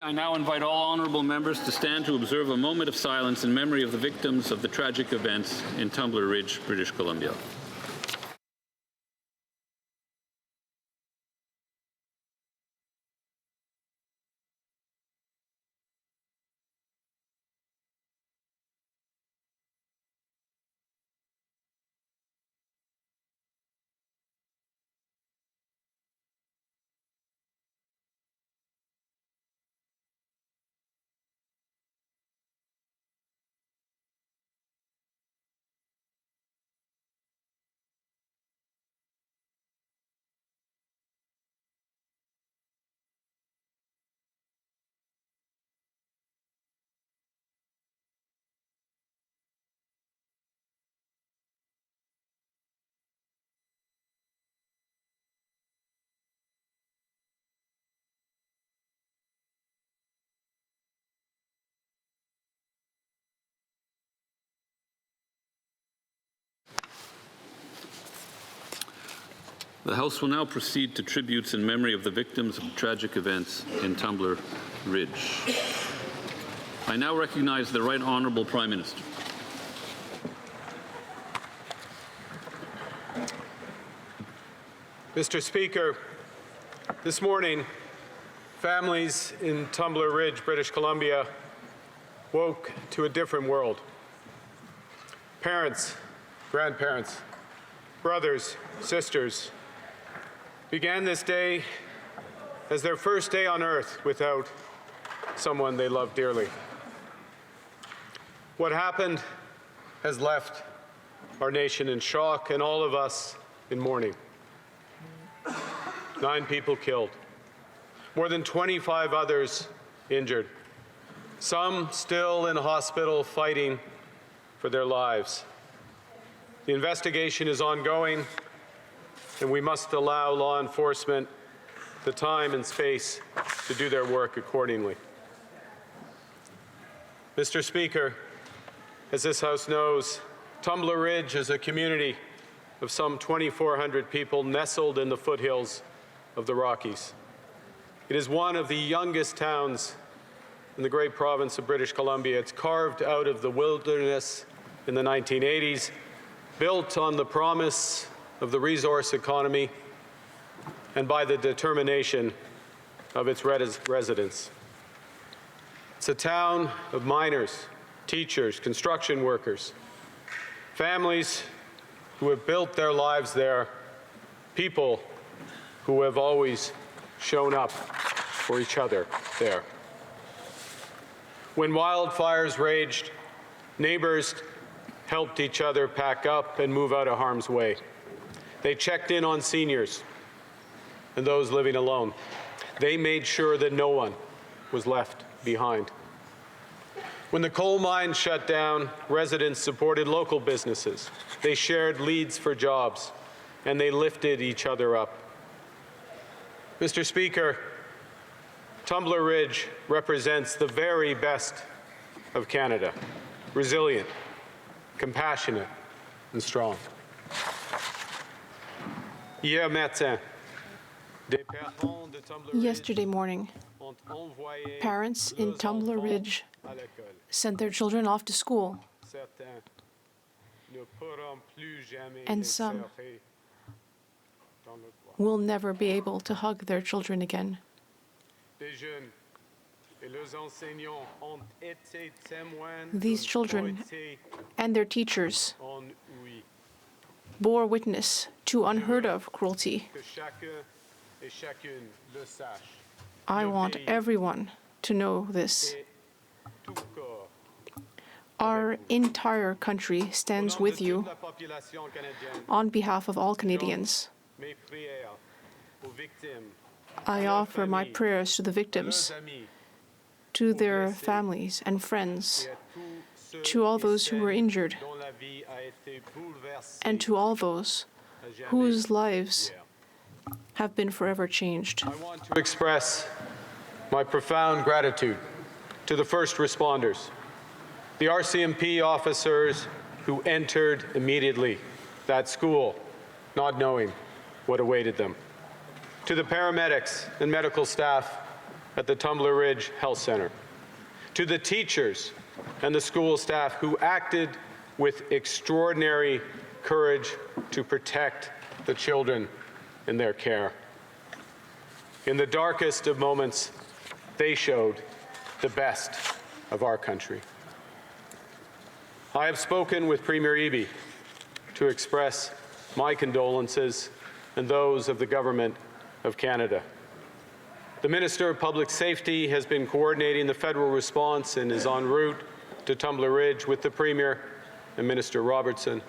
I now invite all honourable members to stand to observe a moment of silence in memory of the victims of the tragic events in Tumbler Ridge, British Columbia. The House will now proceed to tributes in memory of the victims of the tragic events in Tumbler Ridge. I now recognize the Right Honourable Prime Minister. Mr. Speaker, this morning, families in Tumbler Ridge, British Columbia, woke to a different world. Parents, grandparents, brothers, sisters, began this day as their first day on earth without someone they loved dearly. What happened has left our nation in shock and all of us in mourning. 9 people killed, more than 25 others injured, some still in hospital fighting for their lives. The investigation is ongoing, and we must allow law enforcement the time and space to do their work accordingly. Mr. Speaker, as this House knows, Tumbler Ridge is a community of some 2,400 people nestled in the foothills of the Rockies. It is one of the youngest towns in the great province of British Columbia. It's carved out of the wilderness in the 1980s, built on the promise of the resource economy and by the determination of its residents. It's a town of miners, teachers, construction workers, families who have built their lives there, people who have always shown up for each other there. When wildfires raged, neighbors helped each other pack up and move out of harm's way. They checked in on seniors and those living alone. They made sure that no one was left behind. When the coal mine shut down, residents supported local businesses. They shared leads for jobs, and they lifted each other up. Mr. Speaker, Tumbler Ridge represents the very best of Canada, resilient, compassionate, and strong. Yesterday morning, parents in Tumbler Ridge sent their children off to school, and some will never be able to hug their children again. These children and their teachers bore witness to unheard of cruelty. I want everyone to know this. Our entire country stands with you on behalf of all Canadians. I offer my prayers to the victims, to their families and friends, to all those who were injured, and to all those whose lives have been forever changed. I want to express my profound gratitude to the first responders, the RCMP officers who entered immediately that school, not knowing what awaited them, to the paramedics and medical staff at the Tumbler Ridge Health Center, to the teachers and the school staff who acted with extraordinary courage to protect the children in their care. In the darkest of moments, they showed the best of our country. I have spoken with Premier Eby to express my condolences and those of the Government of Canada. The Minister of Public Safety has been coordinating the federal response and is en route to Tumbler Ridge with the Premier and Minister Robertson.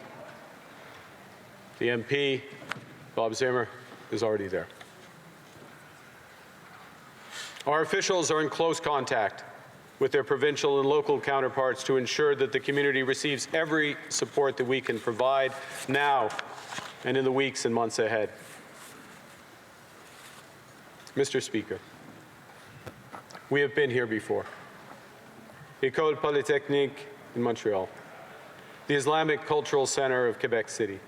The MP, Bob Zimmer, is already there. Our officials are in close contact with their provincial and local counterparts to ensure that the community receives every support that we can provide now and in the weeks and months ahead. Mr. Speaker, we have been here before. École Polytechnique in Montreal, the Islamic Cultural Center of Quebec City,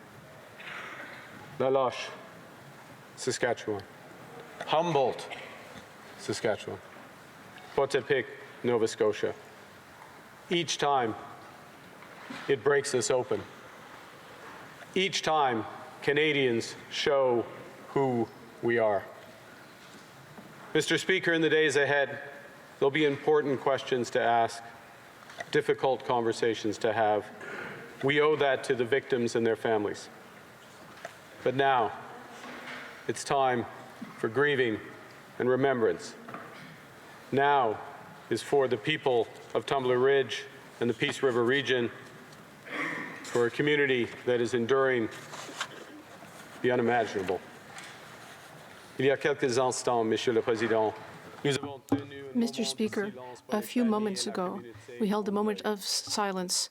La Loche, Saskatchewan, Humboldt, Saskatchewan, Potepic, Nova Scotia. Each time, it breaks us open. Each time, Canadians show who we are. Mr. Speaker, in the days ahead, there'll be important questions to ask, difficult conversations to have. We owe that to the victims and their families. But now, it's time for grieving and remembrance. Now is for the people of Tumbler Ridge and the Peace River region, for a community that is enduring the unimaginable. Il y a quelques instants, Monsieur le Président, nous avons tenu Mr. Speaker, a few moments ago, we held a moment of silence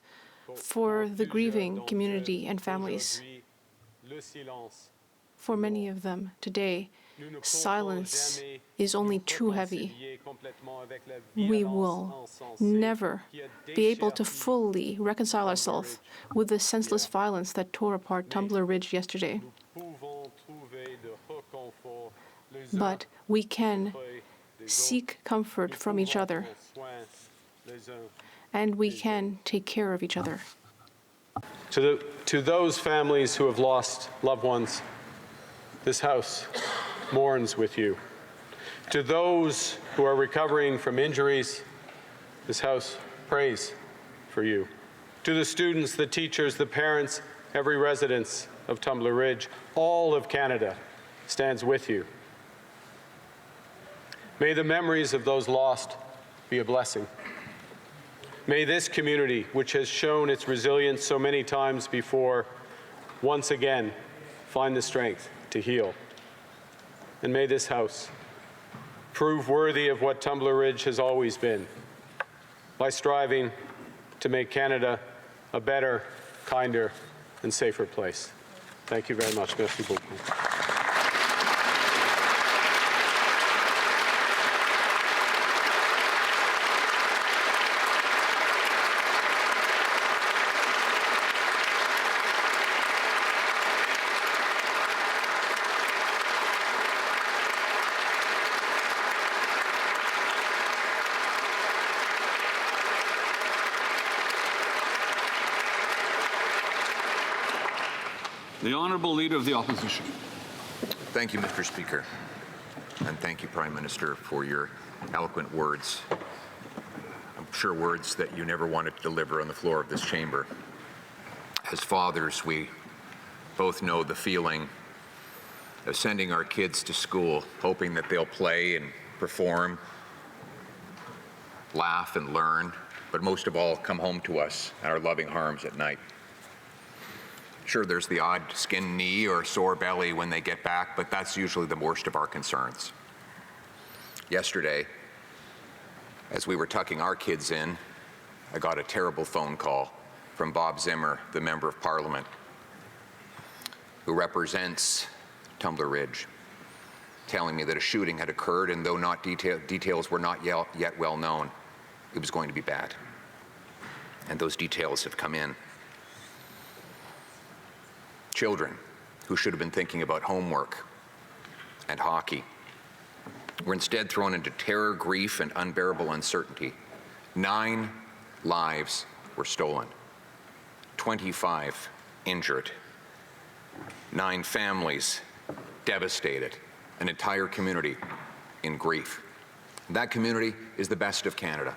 for the grieving community and families. For many of them today, silence is only too heavy. We will never be able to fully reconcile ourselves with the senseless violence that tore apart Tumbler Ridge yesterday. But we can seek comfort from each other, and we can take care of each other. To those families who have lost loved ones, this House mourns with you. To those who are recovering from injuries, this House prays for you. To the students, the teachers, the parents, every resident of Tumbler Ridge, all of Canada stands with you. May the memories of those lost be a blessing. May this community, which has shown its resilience so many times before, once again find the strength to heal. And may this House prove worthy of what Tumbler Ridge has always been, by striving to make Canada a better, kinder, and safer place. Thank you very much. Merci beaucoup. The Honourable Leader of the Opposition. Thank you, Mr. Speaker, and thank you, Prime Minister, for your eloquent words. I'm sure words that you never wanted to deliver on the floor of this chamber. As fathers, we both know the feeling of sending our kids to school, hoping that they'll play and perform, laugh and learn, but most of all, come home to us in our loving arms at night. Sure, there's the odd skinned knee or sore belly when they get back, but that's usually the worst of our concerns. Yesterday, as we were tucking our kids in, I got a terrible phone call from Bob Zimmer, the Member of Parliament, who represents Tumbler Ridge, telling me that a shooting had occurred, and though not details were not yet well known, it was going to be bad. And those details have come in. Children who should have been thinking about homework and hockey were instead thrown into terror, grief, and unbearable uncertainty. 9 lives were stolen, 25 injured, 9 families devastated, an entire community in grief. That community is the best of Canada,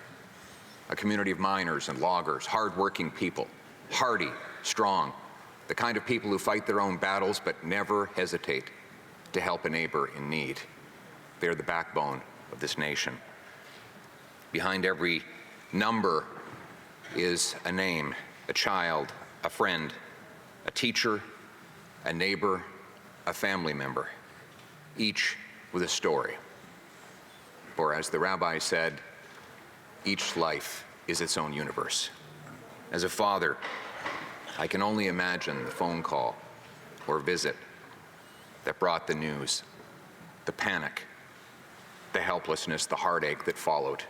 a community of miners and loggers, hardworking people, hardy, strong, the kind of people who fight their own battles but never hesitate to help a neighbor in need. They're the backbone of this nation. Behind every number is a name, a child, a friend, a teacher, a neighbor, a family member, each with a story. For as the rabbi said, each life is its own universe. As a father, I can only imagine the phone call or visit that brought the news, the panic, the helplessness, the heartache that followed.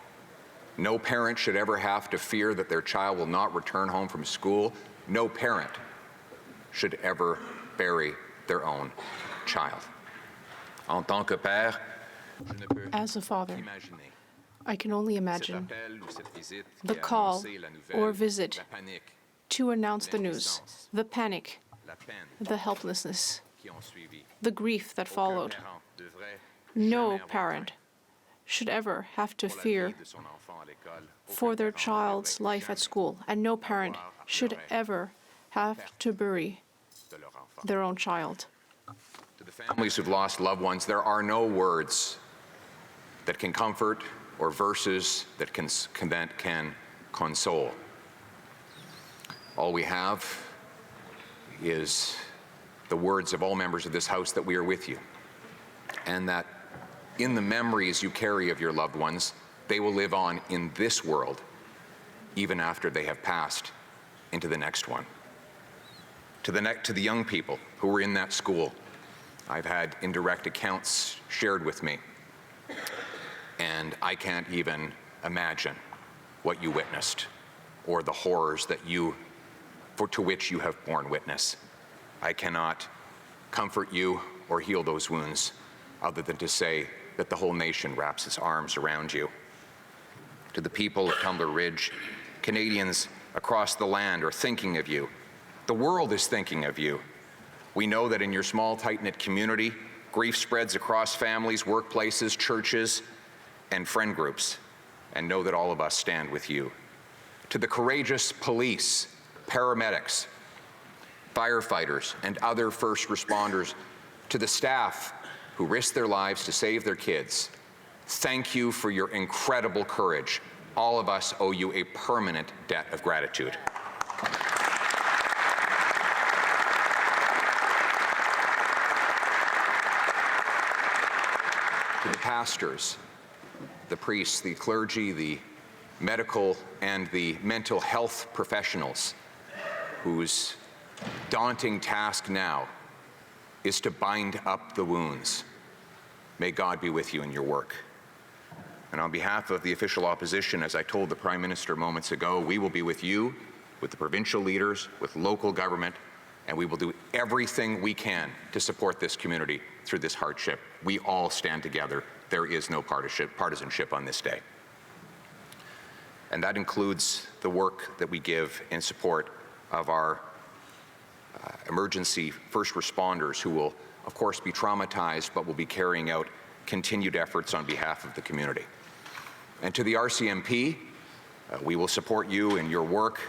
No parent should ever have to fear that their child will not return home from school. No parent should ever bury their own child. En tant que père, je ne peux As a father, imaginer I can only cet imagine appel ou cette visite the qui a call annoncé la nouvelle, or visit la panique, to announce the news, the panic, la peine the helplessness, qui ont suivi. the grief that Aucun followed. parent devrait No jamais avoir parent should ever have to pour la fear vie de son enfant à l'école. for Aucun their parent child's devrait life at jamais school, and no parent should ever have to bury de leur enfant. their own child. To the families who've lost loved ones, there are no words that can comfort or verses that can console. All we have is the words of all members of this House that we are with you, and that in the memories you carry of your loved ones, they will live on in this world even after they have passed into the next one. To the young people who were in that school, I've had indirect accounts shared with me, and I can't even imagine what you witnessed or the horrors that to which you have borne witness. I cannot comfort you or heal those wounds other than to say that the whole nation wraps its arms around you. To the people of Tumbler Ridge, Canadians across the land are thinking of you. The world is thinking of you. We know that in your small, tight-knit community, grief spreads across families, workplaces, churches, and friend groups, and know that all of us stand with you. To the courageous police, paramedics, firefighters, and other first responders, to the staff who risk their lives to save their kids, thank you for your incredible courage. All of us owe you a permanent debt of gratitude. To the pastors, the priests, the clergy, the medical and the mental health professionals whose daunting task now is to bind up the wounds. May God be with you in your work. And on behalf of the official opposition, as I told the Prime Minister moments ago, we will be with you, with the provincial leaders, with local government, and we will do everything we can to support this community through this hardship. We all stand together. There is no partisanship on this day. And that includes the work that we give in support of our emergency first responders who will, of course, be traumatized, but will be carrying out continued efforts on behalf of the community. And to the RCMP, we will support you in your work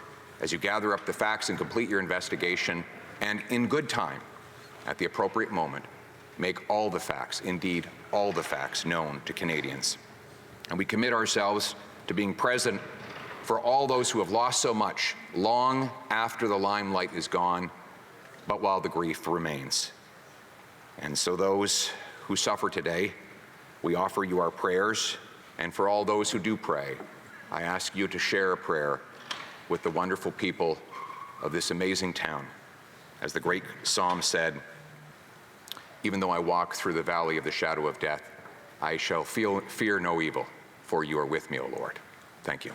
as you gather up the facts and complete your investigation, and in good time, at the appropriate moment, make all the facts, indeed all the facts, known to Canadians. And we commit ourselves to being present for all those who have lost so much long after the limelight is gone, but while the grief remains. And so those who suffer today, we offer you our prayers, and for all those who do pray, I ask you to share a prayer with the wonderful people of this amazing town. As the great psalm said, even though I walk through the valley of the shadow of death, I shall fear no evil, for you are with me, O Lord. Thank you.